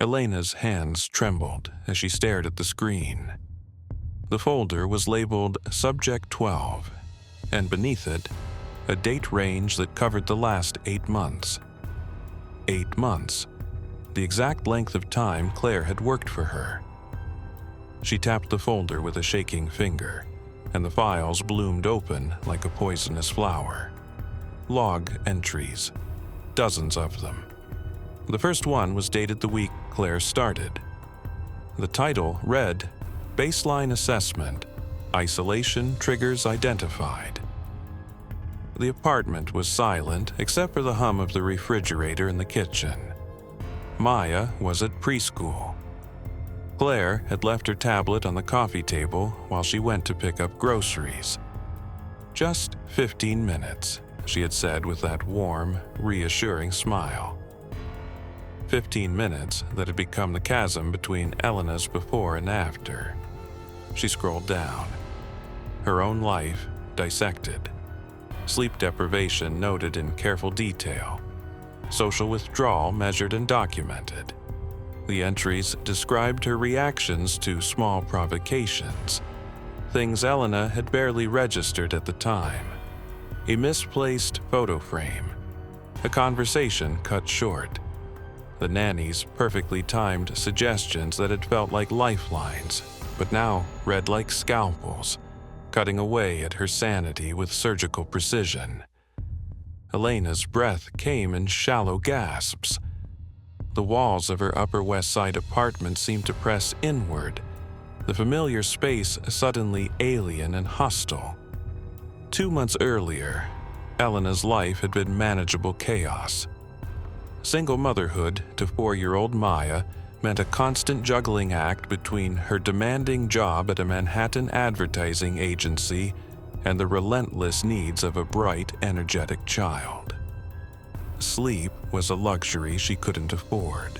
Elena's hands trembled as she stared at the screen. The folder was labeled Subject 12, and beneath it, a date range that covered the last 8 months. 8 months, the exact length of time Claire had worked for her. She tapped the folder with a shaking finger, and the files bloomed open like a poisonous flower. Log entries, dozens of them. The first one was dated the week Claire started. The title read, Baseline Assessment, Isolation Triggers Identified. The apartment was silent except for the hum of the refrigerator in the kitchen. Maya was at preschool. Claire had left her tablet on the coffee table while she went to pick up groceries. Just 15 minutes, she had said with that warm, reassuring smile. 15 minutes that had become the chasm between Elena's before and after. She scrolled down. Her own life dissected. Sleep deprivation noted in careful detail. Social withdrawal measured and documented. The entries described her reactions to small provocations, things Elena had barely registered at the time. A misplaced photo frame, a conversation cut short, the nanny's perfectly timed suggestions that had felt like lifelines, but now read like scalpels, cutting away at her sanity with surgical precision. Elena's breath came in shallow gasps. The walls of her Upper West Side apartment seemed to press inward, the familiar space suddenly alien and hostile. 2 months earlier, Elena's life had been manageable chaos. Single motherhood to 4-year-old Maya meant a constant juggling act between her demanding job at a Manhattan advertising agency and the relentless needs of a bright, energetic child. Sleep was a luxury she couldn't afford.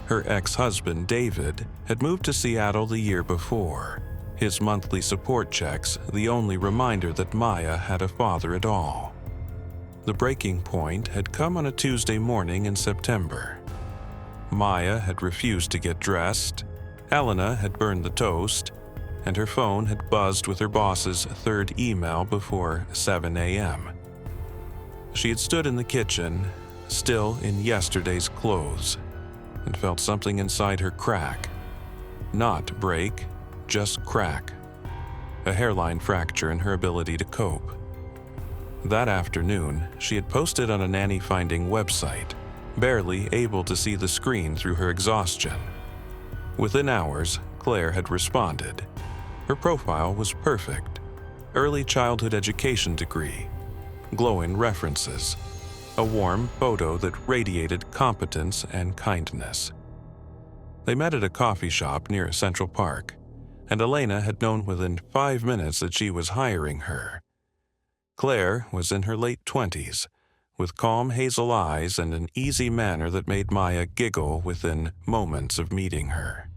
Her ex-husband, David, had moved to Seattle the year before, his monthly support checks the only reminder that Maya had a father at all. The breaking point had come on a Tuesday morning in September. Maya had refused to get dressed, Elena had burned the toast, and her phone had buzzed with her boss's third email before 7 a.m. She had stood in the kitchen, still in yesterday's clothes, and felt something inside her crack. Not break, just crack. A hairline fracture in her ability to cope. That afternoon, she had posted on a nanny finding website, barely able to see the screen through her exhaustion. Within hours, Claire had responded. Her profile was perfect. Early childhood education degree, glowing references, a warm photo that radiated competence and kindness. They met at a coffee shop near Central Park, and Elena had known within 5 minutes that she was hiring her. Claire was in her late 20s, with calm hazel eyes and an easy manner that made Maya giggle within moments of meeting her.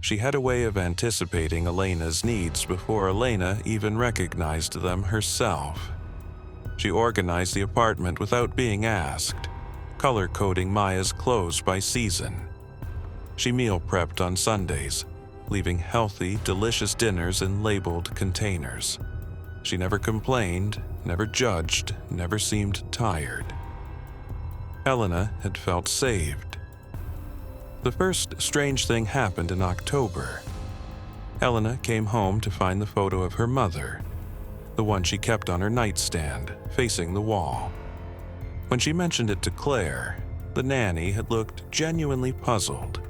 She had a way of anticipating Elena's needs before Elena even recognized them herself. She organized the apartment without being asked, color-coding Maya's clothes by season. She meal prepped on Sundays, leaving healthy, delicious dinners in labeled containers. She never complained, never judged, never seemed tired. Elena had felt saved. The first strange thing happened in October. Elena came home to find the photo of her mother, the one she kept on her nightstand, facing the wall. When she mentioned it to Claire, the nanny had looked genuinely puzzled,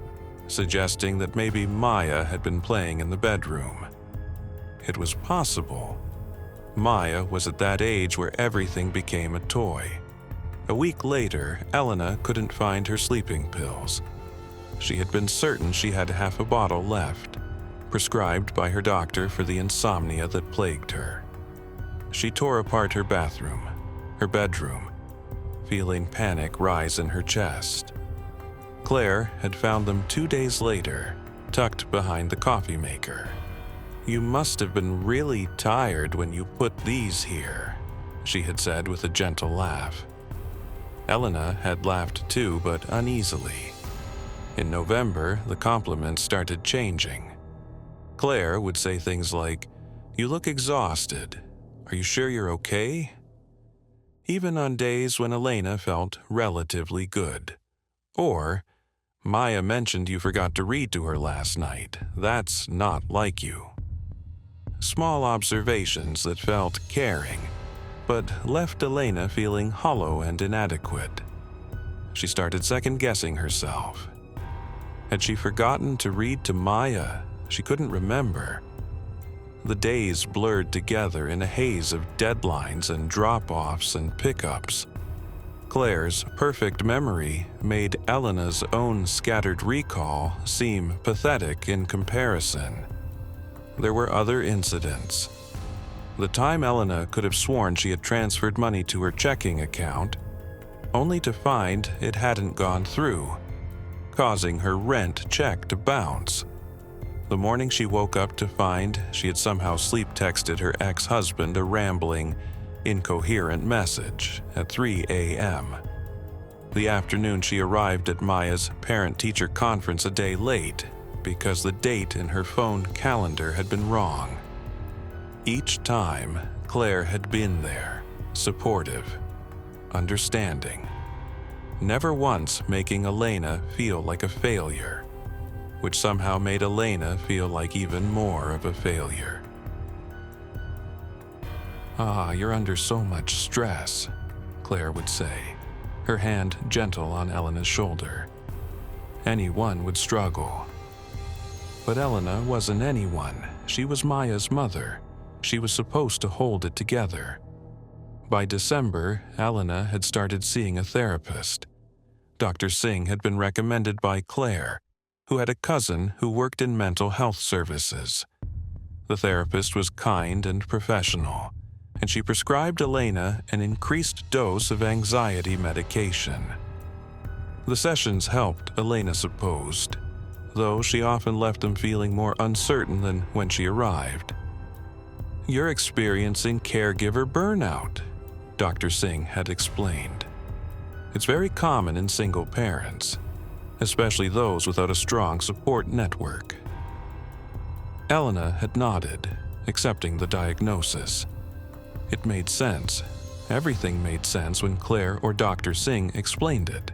suggesting that maybe Maya had been playing in the bedroom. It was possible. Maya was at that age where everything became a toy. A week later, Elena couldn't find her sleeping pills. She had been certain she had half a bottle left, prescribed by her doctor for the insomnia that plagued her. She tore apart her bathroom, her bedroom, feeling panic rise in her chest. Claire had found them 2 days later, tucked behind the coffee maker. "You must have been really tired when you put these here," she had said with a gentle laugh. Elena had laughed too, but uneasily. In November, the compliments started changing. Claire would say things like, "You look exhausted. Are you sure you're okay?" Even on days when Elena felt relatively good. Or, "Maya mentioned you forgot to read to her last night. That's not like you." Small observations that felt caring, but left Elena feeling hollow and inadequate. She started second-guessing herself. Had she forgotten to read to Maya? She couldn't remember. The days blurred together in a haze of deadlines and drop-offs and pickups. Claire's perfect memory made Elena's own scattered recall seem pathetic in comparison. There were other incidents. The time Elena could have sworn she had transferred money to her checking account, only to find it hadn't gone through, causing her rent check to bounce. The morning she woke up to find she had somehow sleep-texted her ex-husband a rambling, incoherent message at 3 a.m. The afternoon she arrived at Maya's parent-teacher conference a day late because the date in her phone calendar had been wrong. Each time, Claire had been there, supportive, understanding, never once making Elena feel like a failure, which somehow made Elena feel like even more of a failure. "Ah, you're under so much stress," Claire would say, her hand gentle on Elena's shoulder. Anyone would struggle. But Elena wasn't anyone. She was Maya's mother. She was supposed to hold it together. By December, Elena had started seeing a therapist. Dr. Singh had been recommended by Claire, who had a cousin who worked in mental health services. The therapist was kind and professional, and she prescribed Elena an increased dose of anxiety medication. The sessions helped, Elena supposed, though she often left them feeling more uncertain than when she arrived. "You're experiencing caregiver burnout," Dr. Singh had explained. "It's very common in single parents, especially those without a strong support network." Elena had nodded, accepting the diagnosis. It made sense. Everything made sense when Claire or Dr. Singh explained it.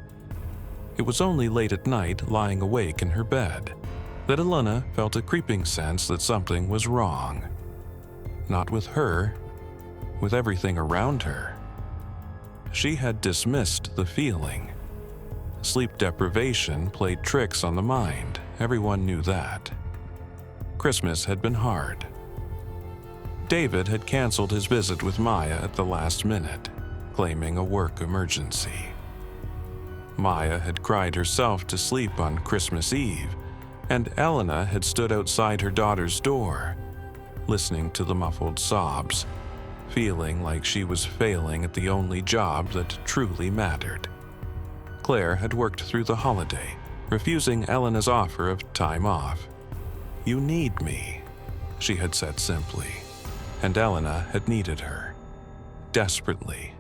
It was only late at night, lying awake in her bed, that Elena felt a creeping sense that something was wrong. Not with her, with everything around her. She had dismissed the feeling. Sleep deprivation played tricks on the mind. Everyone knew that. Christmas had been hard. David had canceled his visit with Maya at the last minute, claiming a work emergency. Maya had cried herself to sleep on Christmas Eve, and Elena had stood outside her daughter's door, listening to the muffled sobs, feeling like she was failing at the only job that truly mattered. Claire had worked through the holiday, refusing Elena's offer of time off. "You need me," she had said simply, and Elena had needed her, desperately.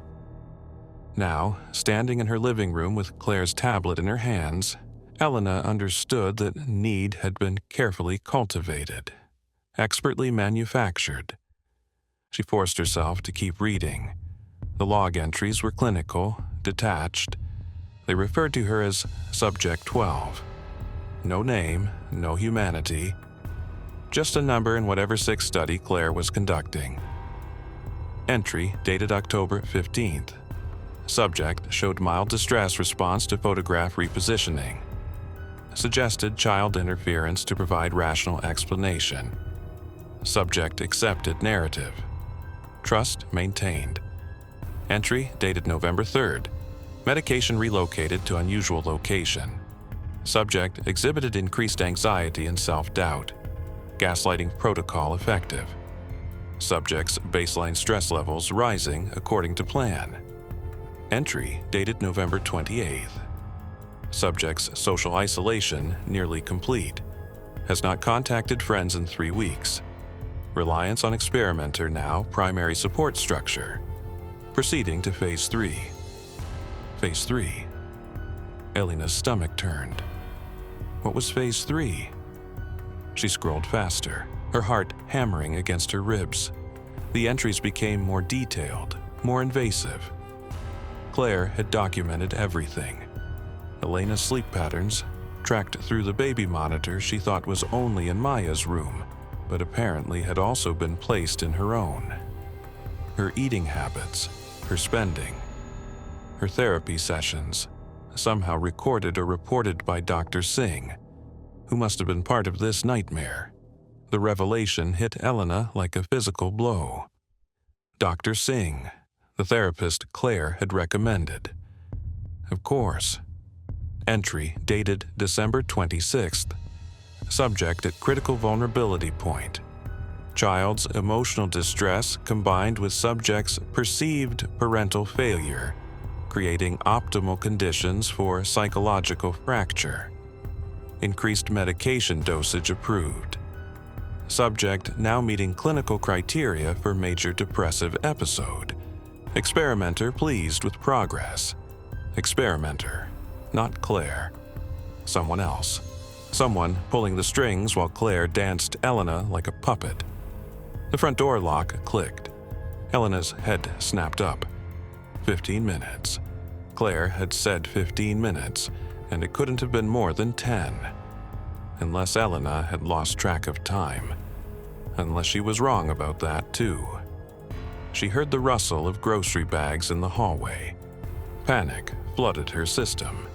Now, standing in her living room with Claire's tablet in her hands, Elena understood that need had been carefully cultivated, expertly manufactured. She forced herself to keep reading. The log entries were clinical, detached. They referred to her as Subject 12. No name, no humanity, just a number in whatever sick study Claire was conducting. Entry dated October 15th. Subject showed mild distress response to photograph repositioning. Suggested child interference to provide rational explanation. Subject accepted narrative. Trust maintained. Entry dated November 3rd. Medication relocated to unusual location. Subject exhibited increased anxiety and self-doubt. Gaslighting protocol effective. Subject's baseline stress levels rising according to plan. Entry dated November 28th. Subject's social isolation nearly complete. Has not contacted friends in 3 weeks. Reliance on experimenter now primary support structure. Proceeding to Phase 3. Phase 3. Elena's stomach turned. What was phase 3? She scrolled faster, her heart hammering against her ribs. The entries became more detailed, more invasive. Claire had documented everything. Elena's sleep patterns, tracked through the baby monitor she thought was only in Maya's room, but apparently had also been placed in her own. Her eating habits, her spending, her therapy sessions, somehow recorded or reported by Dr. Singh, who must have been part of this nightmare. The revelation hit Elena like a physical blow. Dr. Singh, the therapist Claire had recommended. Of course. Entry dated December 26th. Subject at critical vulnerability point. Child's emotional distress combined with subject's perceived parental failure, creating optimal conditions for psychological fracture. Increased medication dosage approved. Subject now meeting clinical criteria for major depressive episode. Experimenter pleased with progress. Experimenter, not Claire. Someone else. Someone pulling the strings while Claire danced Elena like a puppet. The front door lock clicked. Elena's head snapped up. 15 minutes. Claire had said 15 minutes, and it couldn't have been more than 10. Unless Elena had lost track of time. Unless she was wrong about that, too. She heard the rustle of grocery bags in the hallway. Panic flooded her system.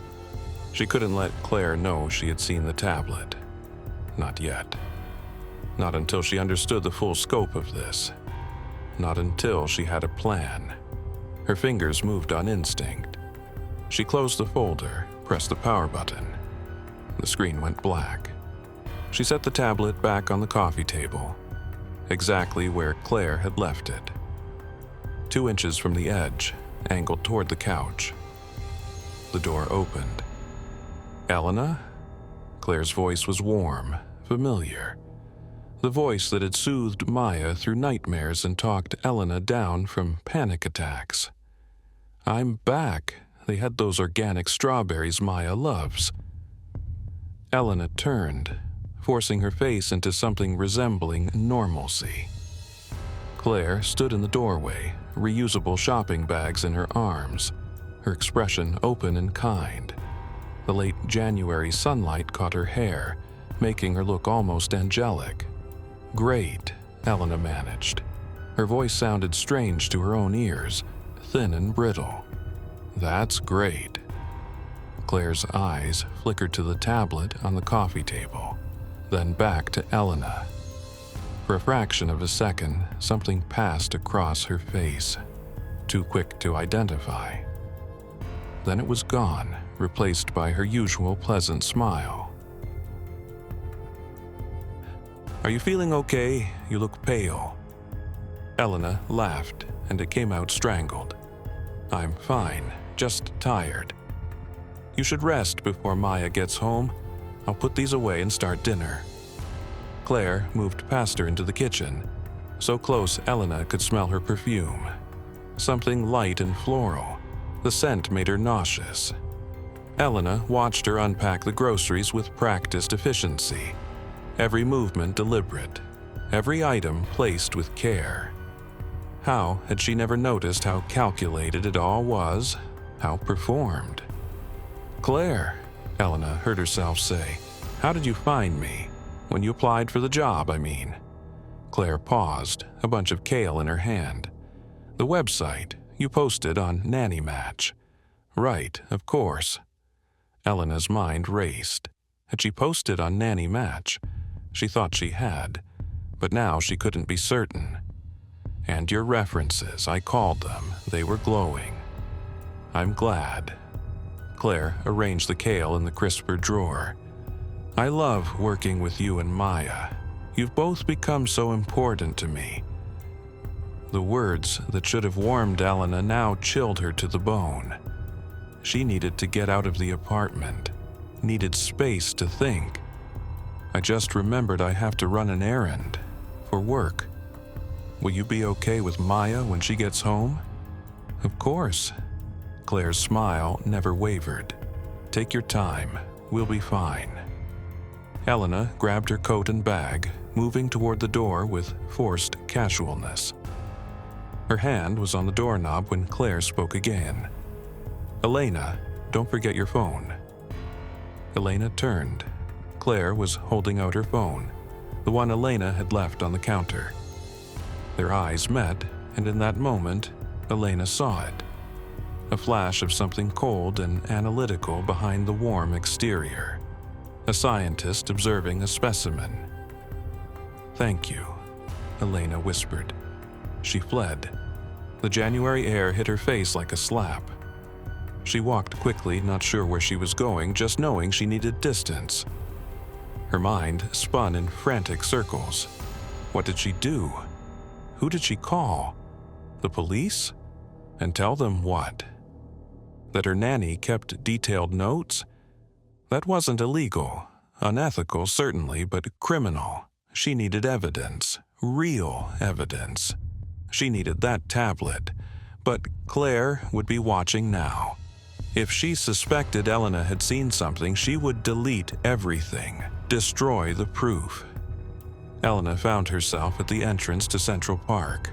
She couldn't let Claire know she had seen the tablet. Not yet. Not until she understood the full scope of this. Not until she had a plan. Her fingers moved on instinct. She closed the folder, pressed the power button. The screen went black. She set the tablet back on the coffee table, exactly where Claire had left it. 2 inches from the edge, angled toward the couch. The door opened. Elena? Claire's voice was warm, familiar. The voice that had soothed Maya through nightmares and talked Elena down from panic attacks. I'm back. They had those organic strawberries Maya loves. Elena turned, forcing her face into something resembling normalcy. Claire stood in the doorway, reusable shopping bags in her arms, her expression open and kind. The late January sunlight caught her hair, making her look almost angelic. Great, Elena managed. Her voice sounded strange to her own ears, thin and brittle. That's great. Claire's eyes flickered to the tablet on the coffee table, then back to Elena. For a fraction of a second, something passed across her face, too quick to identify. Then it was gone, replaced by her usual pleasant smile. Are you feeling okay? You look pale. Elena laughed, and it came out strangled. I'm fine, just tired. You should rest before Maya gets home. I'll put these away and start dinner. Claire moved past her into the kitchen, so close Elena could smell her perfume. Something light and floral. The scent made her nauseous. Elena watched her unpack the groceries with practiced efficiency. Every movement deliberate, every item placed with care. How had she never noticed how calculated it all was, how performed? Claire, Elena heard herself say, how did you find me? When you applied for the job, I mean. Claire paused, a bunch of kale in her hand. The website, you posted on Nanny Match. Right, of course. Elena's mind raced. Had she posted on Nanny Match? She thought she had, but now she couldn't be certain. And your references, I called them. They were glowing. I'm glad. Claire arranged the kale in the crisper drawer. I love working with you and Maya. You've both become so important to me. The words that should have warmed Elena now chilled her to the bone. She needed to get out of the apartment, needed space to think. I just remembered I have to run an errand for work. Will you be okay with Maya when she gets home? Of course. Claire's smile never wavered. Take your time. We'll be fine. Elena grabbed her coat and bag, moving toward the door with forced casualness. Her hand was on the doorknob when Claire spoke again. "Elena, don't forget your phone." Elena turned. Claire was holding out her phone, the one Elena had left on the counter. Their eyes met, and in that moment, Elena saw it. A flash of something cold and analytical behind the warm exterior. A scientist observing a specimen. "Thank you," Elena whispered. She fled. The January air hit her face like a slap. She walked quickly, not sure where she was going, just knowing she needed distance. Her mind spun in frantic circles. What did she do? Who did she call? The police? And tell them what? That her nanny kept detailed notes? That wasn't illegal. Unethical, certainly, but criminal. She needed evidence. Real evidence. She needed that tablet. But Claire would be watching now. If she suspected Elena had seen something, she would delete everything. Destroy the proof. Elena found herself at the entrance to Central Park.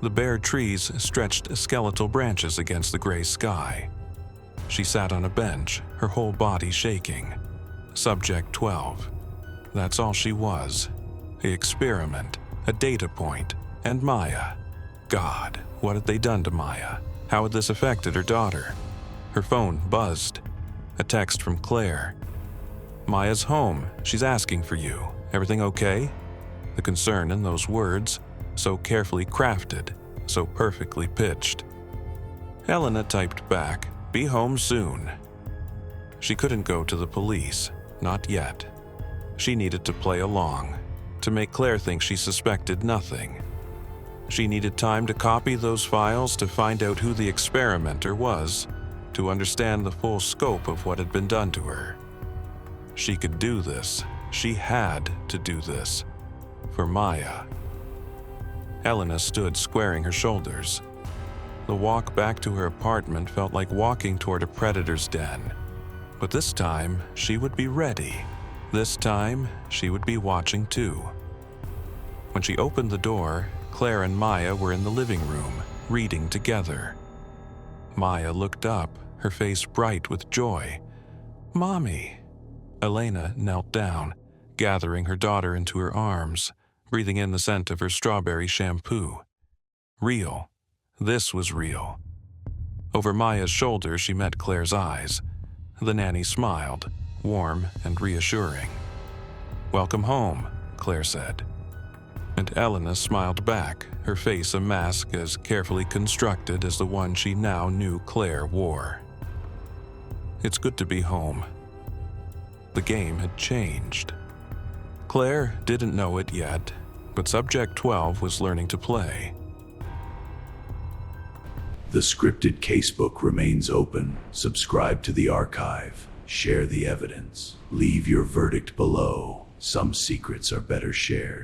The bare trees stretched skeletal branches against the gray sky. She sat on a bench, her whole body shaking. Subject 12. That's all she was. The experiment, a data point, and Maya. God, what had they done to Maya? How had this affected her daughter? Her phone buzzed. A text from Claire. "Maya's home. She's asking for you. Everything okay?" The concern in those words, so carefully crafted, so perfectly pitched. Elena typed back, "Be home soon." She couldn't go to the police, not yet. She needed to play along, to make Claire think she suspected nothing. She needed time to copy those files to find out who the experimenter was, to understand the full scope of what had been done to her. She could do this. She had to do this. For Maya. Elena stood squaring her shoulders. The walk back to her apartment felt like walking toward a predator's den. But this time, she would be ready. This time, she would be watching too. When she opened the door, Claire and Maya were in the living room, reading together. Maya looked up, her face bright with joy. "Mommy!" Elena knelt down, gathering her daughter into her arms, breathing in the scent of her strawberry shampoo. Real. This was real. Over Maya's shoulder, she met Claire's eyes. The nanny smiled, warm and reassuring. "Welcome home," Claire said. And Elena smiled back, her face a mask as carefully constructed as the one she now knew Claire wore. It's good to be home. The game had changed. Claire didn't know it yet, but Subject 12 was learning to play. The scripted casebook remains open. Subscribe to the archive. Share the evidence. Leave your verdict below. Some secrets are better shared.